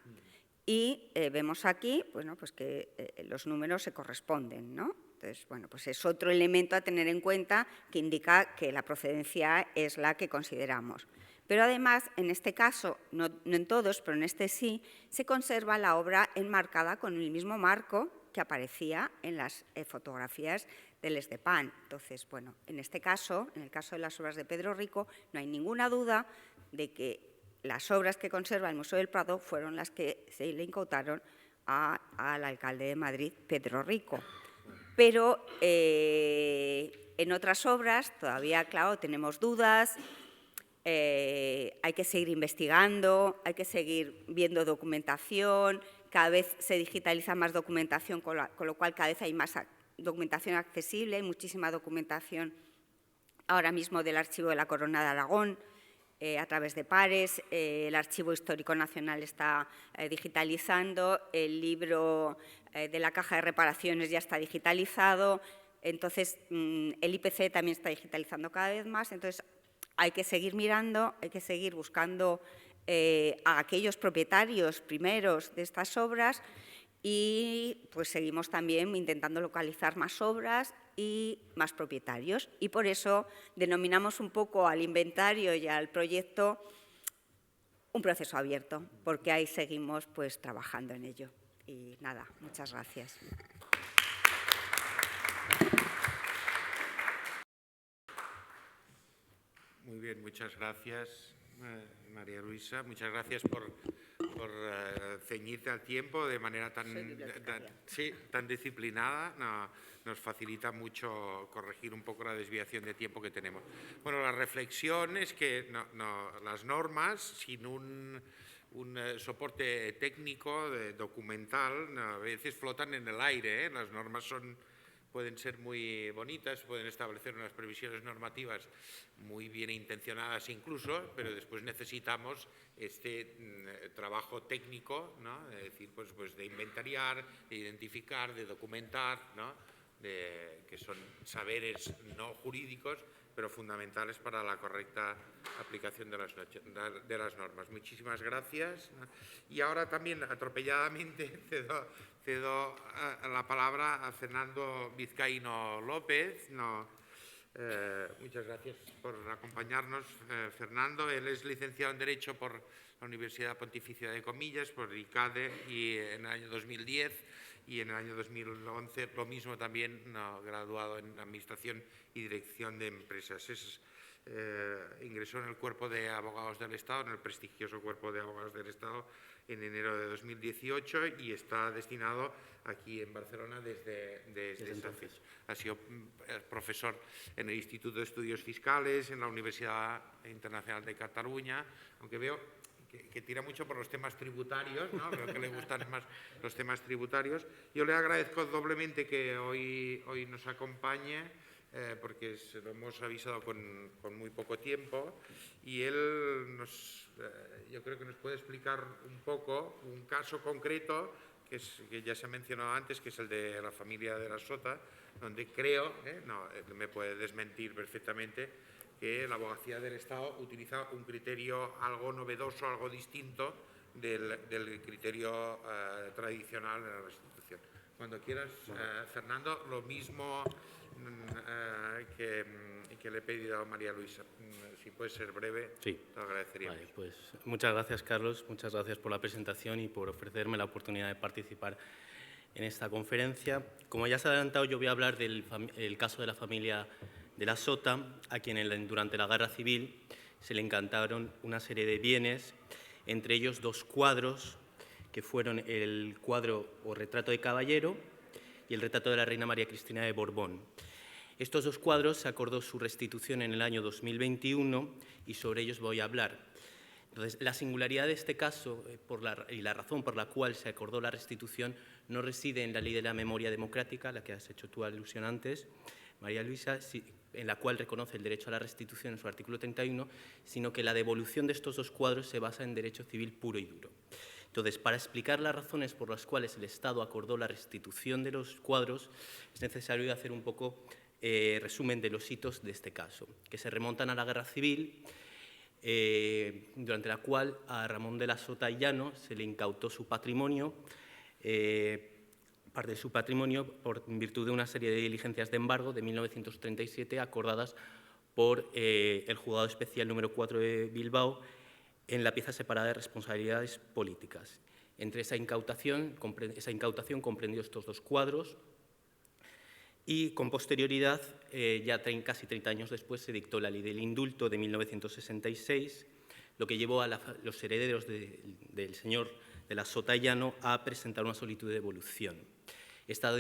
Y vemos aquí, bueno, pues que los números se corresponden, ¿no? Entonces, bueno, pues es otro elemento a tener en cuenta que indica que la procedencia es la que consideramos. Pero además, en este caso, no en todos, pero en este sí, se conserva la obra enmarcada con el mismo marco que aparecía en las fotografías del ESDEPAN. Entonces, bueno, en este caso, en el caso de las obras de Pedro Rico, no hay ninguna duda de que las obras que conserva el Museo del Prado fueron las que se le incautaron al alcalde de Madrid, Pedro Rico. Pero en otras obras todavía, claro, tenemos dudas, hay que seguir investigando, hay que seguir viendo documentación, cada vez se digitaliza más documentación, con lo cual cada vez hay más documentación accesible, hay muchísima documentación ahora mismo del Archivo de la Corona de Aragón, a través de pares, el Archivo Histórico Nacional está digitalizando, el libro de la Caja de Reparaciones ya está digitalizado, entonces el IPC también está digitalizando cada vez más, entonces hay que seguir mirando, hay que seguir buscando a aquellos propietarios primeros de estas obras y pues seguimos también intentando localizar más obras y más propietarios. Y por eso denominamos un poco al inventario y al proyecto un proceso abierto, porque ahí seguimos pues trabajando en ello. Y nada, muchas gracias. Muy bien, muchas gracias, María Luisa. Muchas gracias por ceñirte al tiempo de manera tan disciplinada. Nos facilita mucho corregir un poco la desviación de tiempo que tenemos. Bueno, la reflexión es que las normas, sin un soporte técnico, documental, a veces flotan en el aire. Las normas pueden ser muy bonitas, pueden establecer unas previsiones normativas muy bien intencionadas incluso, pero después necesitamos este trabajo técnico, ¿no? Es decir, pues de inventariar, de identificar, de documentar, ¿no? Que son saberes no jurídicos, pero fundamentales para la correcta aplicación de las normas. Muchísimas gracias. Y ahora también, atropelladamente, cedo la palabra a Fernando Vizcaíno López. Muchas gracias por acompañarnos, Fernando. Él es licenciado en Derecho por la Universidad Pontificia de Comillas, por ICADE, y en el año 2010, y en el año 2011 lo mismo también, graduado en Administración y Dirección de Empresas. Ingresó en el Cuerpo de Abogados del Estado, en el prestigioso Cuerpo de Abogados del Estado, en enero de 2018 y está destinado aquí en Barcelona desde entonces. Ha sido profesor en el Instituto de Estudios Fiscales, en la Universidad Internacional de Cataluña, aunque veo que tira mucho por los temas tributarios, ¿no? Creo que le gustan más los temas tributarios. Yo le agradezco doblemente que hoy nos acompañe, porque se lo hemos avisado con muy poco tiempo, y él yo creo que nos puede explicar un poco un caso concreto que ya se ha mencionado antes, que es el de la familia de la Sota, donde creo, me puede desmentir perfectamente, que la Abogacía del Estado utiliza un criterio algo novedoso, algo distinto del criterio tradicional de la restitución. Cuando quieras, Fernando, lo mismo que le he pedido a María Luisa. Si puede ser breve, sí, te lo agradecería. Vale, pues muchas gracias, Carlos. Muchas gracias por la presentación y por ofrecerme la oportunidad de participar en esta conferencia. Como ya se ha adelantado, yo voy a hablar del caso de la familia de la Sota, a quien durante la Guerra Civil se le incautaron una serie de bienes, entre ellos 2 cuadros, que fueron el cuadro o retrato de caballero y el retrato de la reina María Cristina de Borbón. Estos 2 cuadros se acordó su restitución en el año 2021 y sobre ellos voy a hablar. Entonces, la singularidad de este caso y la razón por la cual se acordó la restitución no reside en la ley de la memoria democrática, a la que has hecho tú alusión antes, María Luisa, en la cual reconoce el derecho a la restitución en su artículo 31, sino que la devolución de estos 2 cuadros se basa en derecho civil puro y duro. Entonces, para explicar las razones por las cuales el Estado acordó la restitución de los cuadros, es necesario hacer un poco resumen de los hitos de este caso, que se remontan a la Guerra Civil, durante la cual a Ramón de la Sota y Llano se le incautó su patrimonio, parte de su patrimonio, en virtud de una serie de diligencias de embargo de 1937 acordadas por el Juzgado Especial número 4 de Bilbao en la pieza separada de responsabilidades políticas. Entre esa incautación comprendió estos 2 cuadros y con posterioridad, ya casi 30 años después, se dictó la Ley del Indulto de 1966, lo que llevó a los herederos del señor de la Sota y Llano a presentar una solicitud de devolución. Esta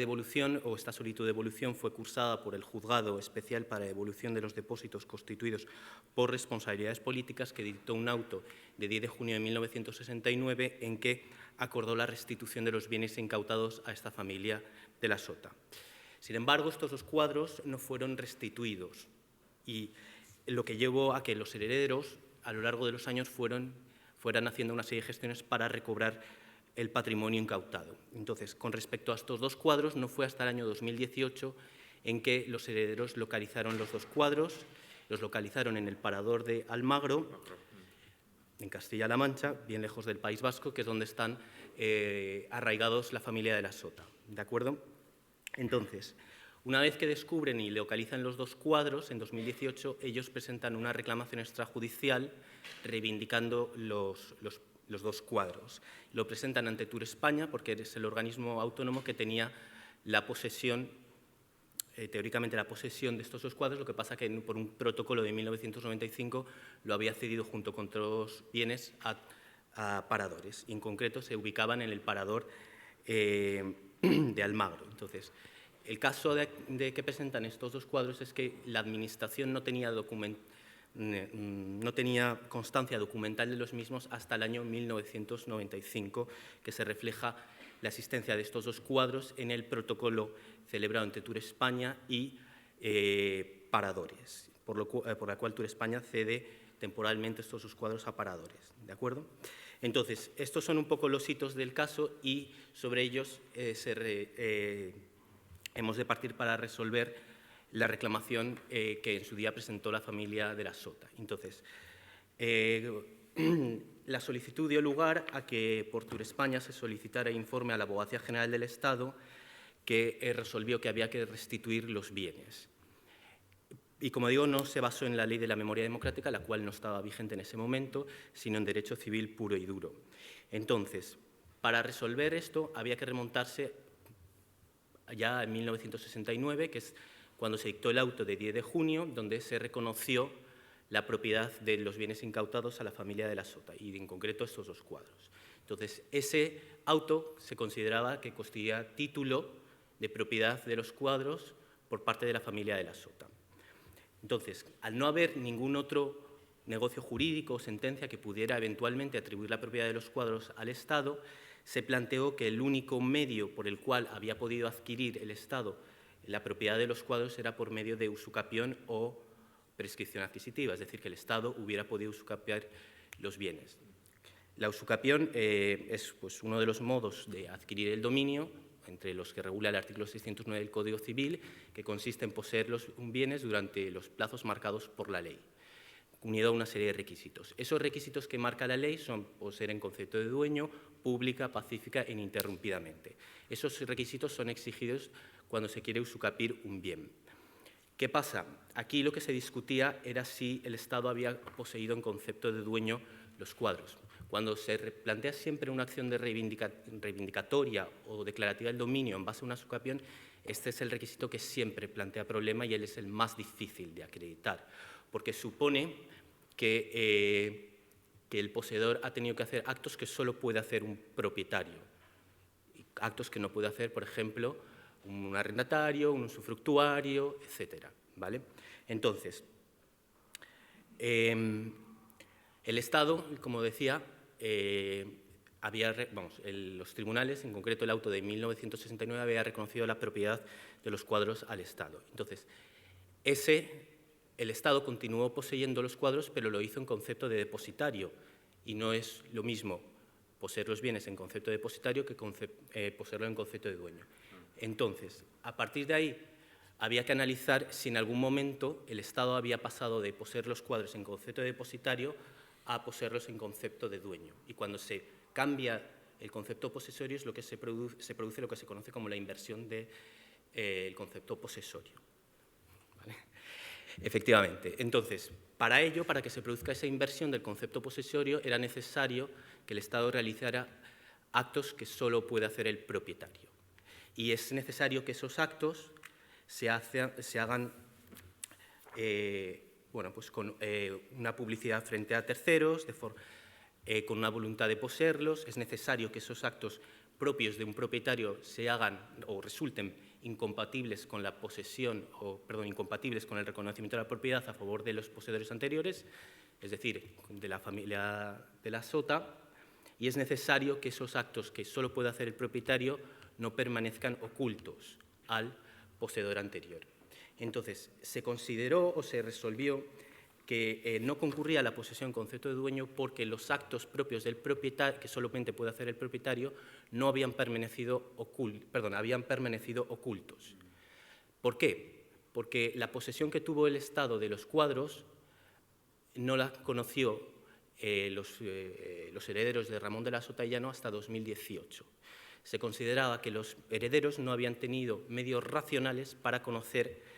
solicitud de devolución fue cursada por el Juzgado Especial para Devolución de los Depósitos constituidos por responsabilidades políticas, que dictó un auto de 10 de junio de 1969 en que acordó la restitución de los bienes incautados a esta familia de la Sota. Sin embargo, estos 2 cuadros no fueron restituidos y lo que llevó a que los herederos, a lo largo de los años, fueran haciendo una serie de gestiones para recobrar el patrimonio incautado. Entonces, con respecto a estos 2 cuadros, no fue hasta el año 2018 en que los herederos localizaron los 2 cuadros, los localizaron en el Parador de Almagro, en Castilla-La Mancha, bien lejos del País Vasco, que es donde están arraigados la familia de la Sota. ¿De acuerdo? Entonces, una vez que descubren y localizan los 2 cuadros, en 2018 ellos presentan una reclamación extrajudicial reivindicando los 2 cuadros. Lo presentan ante Turespaña porque es el organismo autónomo que tenía la posesión, teóricamente la posesión de estos 2 cuadros, lo que pasa que por un protocolo de 1995 lo había cedido junto con otros bienes a paradores. En concreto se ubicaban en el Parador de Almagro. Entonces, el caso de que presentan estos 2 cuadros es que la Administración no tenía constancia documental de los mismos hasta el año 1995, que se refleja la existencia de estos 2 cuadros en el protocolo celebrado entre Turespaña y Paradores, por la cual Turespaña cede temporalmente estos 2 cuadros a Paradores. ¿De acuerdo? Entonces, estos son un poco los hitos del caso y sobre ellos hemos de partir para resolver la reclamación que en su día presentó la familia de la Sota. Entonces, la solicitud dio lugar a que por Turespaña se solicitara informe a la Abogacía General del Estado, que resolvió que había que restituir los bienes. Y, como digo, no se basó en la Ley de la Memoria Democrática, la cual no estaba vigente en ese momento, sino en derecho civil puro y duro. Entonces, para resolver esto había que remontarse ya en 1969, que es cuando se dictó el auto de 10 de junio, donde se reconoció la propiedad de los bienes incautados a la familia de la Sota, y en concreto estos 2 cuadros. Entonces, ese auto se consideraba que constituía título de propiedad de los cuadros por parte de la familia de la Sota. Entonces, al no haber ningún otro negocio jurídico o sentencia que pudiera eventualmente atribuir la propiedad de los cuadros al Estado, se planteó que el único medio por el cual había podido adquirir el Estado la propiedad de los cuadros era por medio de usucapión o prescripción adquisitiva, es decir, que el Estado hubiera podido usucapiar los bienes. La usucapión es uno de los modos de adquirir el dominio, entre los que regula el artículo 609 del Código Civil, que consiste en poseer los bienes durante los plazos marcados por la ley, unido a una serie de requisitos. Esos requisitos que marca la ley son poseer en concepto de dueño, pública, pacífica e ininterrumpidamente. Esos requisitos son exigidos cuando se quiere usucapir un bien. ¿Qué pasa? Aquí lo que se discutía era si el Estado había poseído en concepto de dueño los cuadros. Cuando se plantea siempre una acción de reivindicatoria o declarativa del dominio en base a una usucapión, este es el requisito que siempre plantea problema y él es el más difícil de acreditar, porque supone que el poseedor ha tenido que hacer actos que solo puede hacer un propietario, actos que no puede hacer, por ejemplo, un arrendatario, un usufructuario, etcétera, ¿vale? Entonces, el Estado, como decía, los tribunales, en concreto el auto de 1969, había reconocido la propiedad de los cuadros al Estado. Entonces, el Estado continuó poseyendo los cuadros, pero lo hizo en concepto de depositario, y no es lo mismo poseer los bienes en concepto de depositario que poseerlo en concepto de dueño. Entonces, a partir de ahí, había que analizar si en algún momento el Estado había pasado de poseer los cuadros en concepto de depositario a poseerlos en concepto de dueño. Y cuando se cambia el concepto posesorio es lo que se produce lo que se conoce como la inversión del concepto posesorio. ¿Vale? Efectivamente. Entonces, para ello, para que se produzca esa inversión del concepto posesorio, era necesario que el Estado realizara actos que solo puede hacer el propietario. Y es necesario que esos actos se hagan pues con una publicidad frente a terceros, con una voluntad de poseerlos. Es necesario que esos actos propios de un propietario se hagan o resulten incompatibles con la posesión, incompatibles con el reconocimiento de la propiedad a favor de los poseedores anteriores, es decir, de la familia de la sota, y es necesario que esos actos que solo puede hacer el propietario no permanezcan ocultos al poseedor anterior. Entonces, se consideró o se resolvió que no concurría a la posesión en concepto de dueño porque los actos propios del propietario, que solamente puede hacer el propietario, no habían permanecido ocultos. ¿Por qué? Porque la posesión que tuvo el Estado de los cuadros no la conoció los herederos de Ramón de la Sota y Llano hasta 2018. Se consideraba que los herederos no habían tenido medios racionales para conocer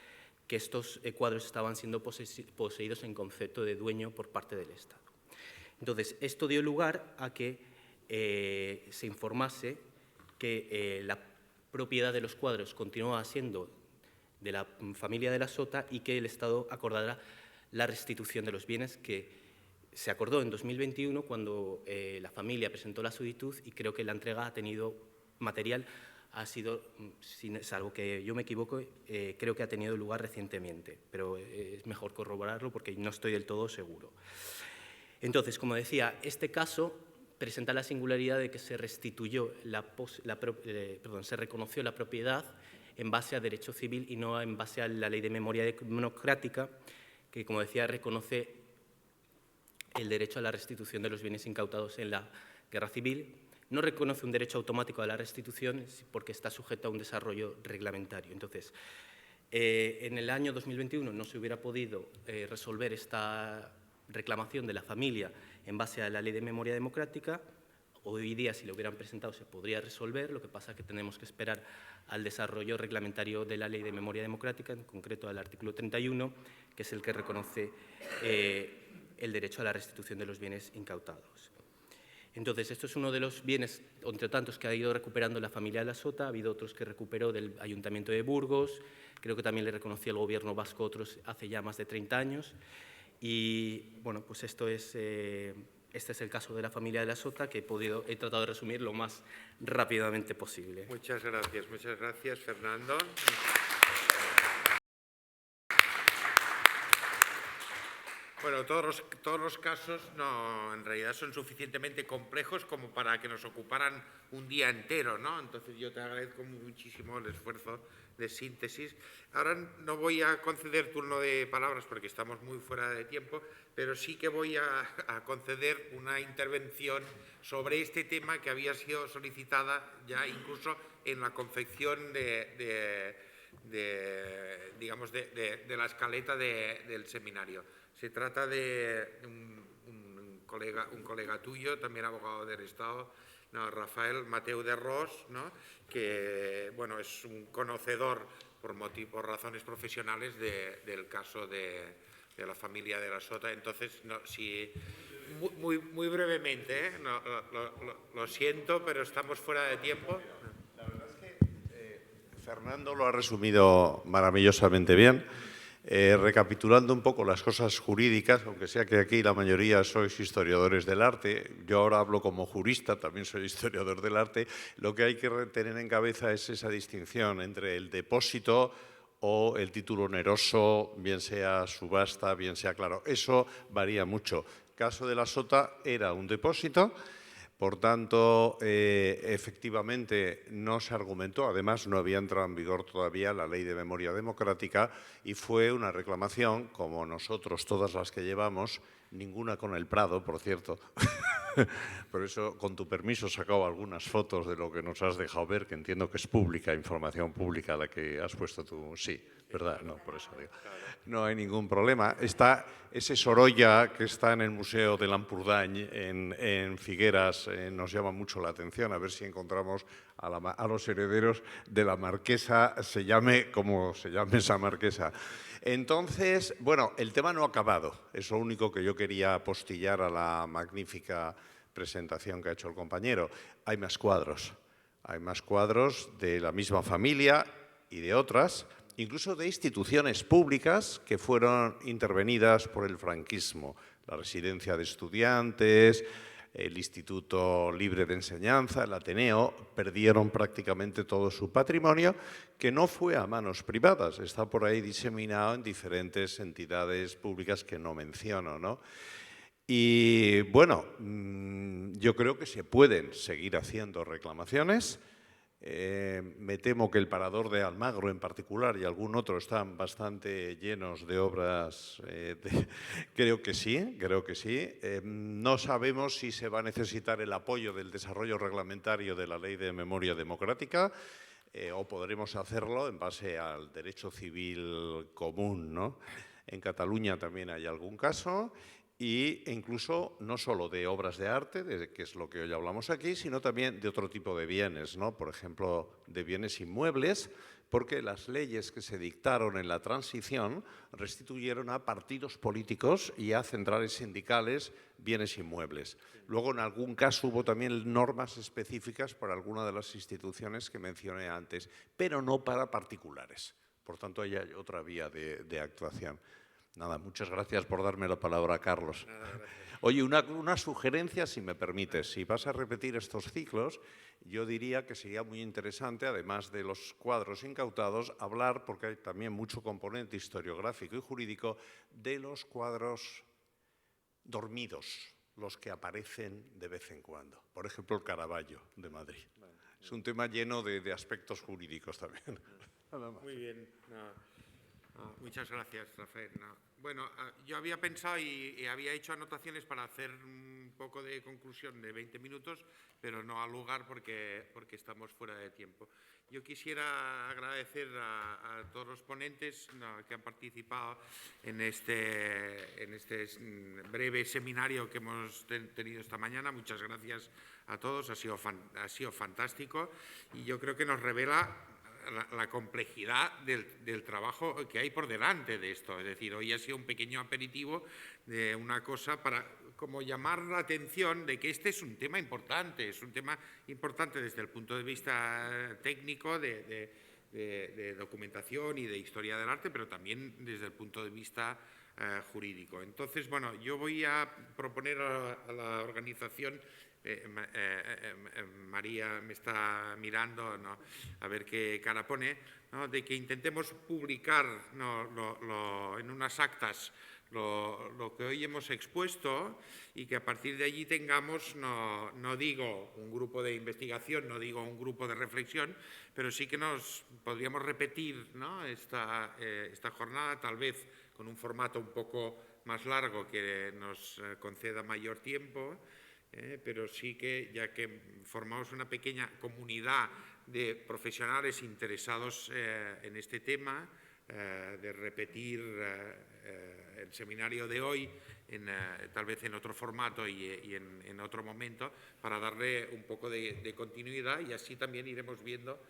que estos cuadros estaban siendo poseídos en concepto de dueño por parte del Estado. Entonces, esto dio lugar a que se informase que la propiedad de los cuadros continuaba siendo de la familia de la Sota y que el Estado acordara la restitución de los bienes, que se acordó en 2021 cuando la familia presentó la solicitud, y creo que la entrega ha tenido material, ha sido, salvo que yo me equivoco, creo que ha tenido lugar recientemente, pero es mejor corroborarlo porque no estoy del todo seguro. Entonces, como decía, este caso presenta la singularidad de que se restituyó se reconoció la propiedad en base a derecho civil y no en base a la Ley de Memoria Democrática, que, como decía, reconoce el derecho a la restitución de los bienes incautados en la Guerra Civil. No reconoce un derecho automático a la restitución porque está sujeto a un desarrollo reglamentario. Entonces, en el año 2021 no se hubiera podido resolver esta reclamación de la familia en base a la Ley de Memoria Democrática. Hoy día, si lo hubieran presentado, se podría resolver. Lo que pasa es que tenemos que esperar al desarrollo reglamentario de la Ley de Memoria Democrática, en concreto al artículo 31, que es el que reconoce el derecho a la restitución de los bienes incautados. Entonces, esto es uno de los bienes, entre tantos, que ha ido recuperando la familia de la Sota. Ha habido otros que recuperó del Ayuntamiento de Burgos, creo que también le reconoció el Gobierno vasco otros hace ya más de 30 años. Y, bueno, pues este es el caso de la familia de la Sota, que he tratado de resumir lo más rápidamente posible. Muchas gracias, Fernando. Bueno, todos los casos en realidad son suficientemente complejos como para que nos ocuparan un día entero, ¿no? Entonces yo te agradezco muchísimo el esfuerzo de síntesis. Ahora no voy a conceder turno de palabras porque estamos muy fuera de tiempo, pero sí que voy a conceder una intervención sobre este tema que había sido solicitada ya incluso en la confección de la escaleta del seminario. Se trata de un colega tuyo, también abogado del Estado, Rafael Mateu de Ros, ¿no? Que bueno, es un conocedor por razones profesionales del caso de la familia de la Sota. Entonces, muy brevemente, lo siento, pero estamos fuera de tiempo. La verdad es que Fernando lo ha resumido maravillosamente bien. Recapitulando un poco las cosas jurídicas, aunque sea que aquí la mayoría sois historiadores del arte, yo ahora hablo como jurista, también soy historiador del arte, lo que hay que tener en cabeza es esa distinción entre el depósito o el título oneroso, bien sea subasta, bien sea claro. Eso varía mucho. El caso de la Sota era un depósito. Por tanto, efectivamente no se argumentó, además no había entrado en vigor todavía la Ley de Memoria Democrática y fue una reclamación, como nosotros todas las que llevamos, ninguna con el Prado, por cierto. Por eso, con tu permiso, he sacado algunas fotos de lo que nos has dejado ver, que entiendo que es pública, información pública la que has puesto tú. Sí, ¿verdad? No, por eso digo. No hay ningún problema. Está ese Sorolla que está en el Museo de l'Empordany, en Figueras, nos llama mucho la atención. A ver si encontramos a los herederos de la marquesa, se llame como se llame esa marquesa. Entonces, bueno, el tema no ha acabado. Es lo único que yo quería apostillar a la magnífica presentación que ha hecho el compañero. Hay más cuadros. Hay más cuadros de la misma familia y de otras, incluso de instituciones públicas que fueron intervenidas por el franquismo. La Residencia de Estudiantes, el Instituto Libre de Enseñanza, el Ateneo, perdieron prácticamente todo su patrimonio, que no fue a manos privadas, está por ahí diseminado en diferentes entidades públicas que no menciono, ¿no? Y bueno, yo creo que se pueden seguir haciendo reclamaciones. Me temo que el Parador de Almagro en particular y algún otro están bastante llenos de obras. Creo que sí, creo que sí. No sabemos si se va a necesitar el apoyo del desarrollo reglamentario de la Ley de Memoria Democrática o podremos hacerlo en base al derecho civil común, ¿no? En Cataluña también hay algún caso. E incluso no solo de obras de arte, que es lo que hoy hablamos aquí, sino también de otro tipo de bienes, ¿no? Por ejemplo, de bienes inmuebles, porque las leyes que se dictaron en la transición restituyeron a partidos políticos y a centrales sindicales bienes inmuebles. Luego, en algún caso, hubo también normas específicas para alguna de las instituciones que mencioné antes, pero no para particulares. Por tanto, ahí hay otra vía de actuación. Nada, muchas gracias por darme la palabra, Carlos. Oye, una sugerencia, si me permites. Si vas a repetir estos ciclos, yo diría que sería muy interesante, además de los cuadros incautados, hablar, porque hay también mucho componente historiográfico y jurídico, de los cuadros dormidos, los que aparecen de vez en cuando. Por ejemplo, el Caravaggio de Madrid. Es un tema lleno de aspectos jurídicos también. Nada más. Muy bien. Muchas gracias, Rafael. Bueno, yo había pensado y había hecho anotaciones para hacer un poco de conclusión de 20 minutos, pero no al lugar porque estamos fuera de tiempo. Yo quisiera agradecer a todos los ponentes que han participado en este breve seminario que hemos tenido esta mañana. Muchas gracias a todos, ha sido fantástico y yo creo que nos revela la complejidad del trabajo que hay por delante de esto. Es decir, hoy ha sido un pequeño aperitivo de una cosa para como llamar la atención de que este es un tema importante, desde el punto de vista técnico, de documentación y de historia del arte, pero también desde el punto de vista jurídico. Entonces, bueno, yo voy a proponer a la organización. María me está mirando, ¿no? A ver qué cara pone, ¿no? De que intentemos publicar, ¿no? en unas actas lo que hoy hemos expuesto y que a partir de allí tengamos, no digo un grupo de investigación, no digo un grupo de reflexión, pero sí que nos podríamos repetir, ¿no? esta jornada, tal vez con un formato un poco más largo que nos conceda mayor tiempo. Pero sí que, ya que formamos una pequeña comunidad de profesionales interesados en este tema, de repetir el seminario de hoy, tal vez en otro formato y en otro momento, para darle un poco de continuidad y así también iremos viendo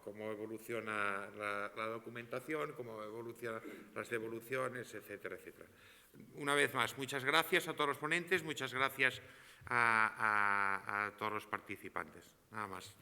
cómo evoluciona la documentación, cómo evolucionan las devoluciones, etcétera, etcétera. Una vez más, muchas gracias a todos los ponentes, muchas gracias a todos los participantes. Nada más.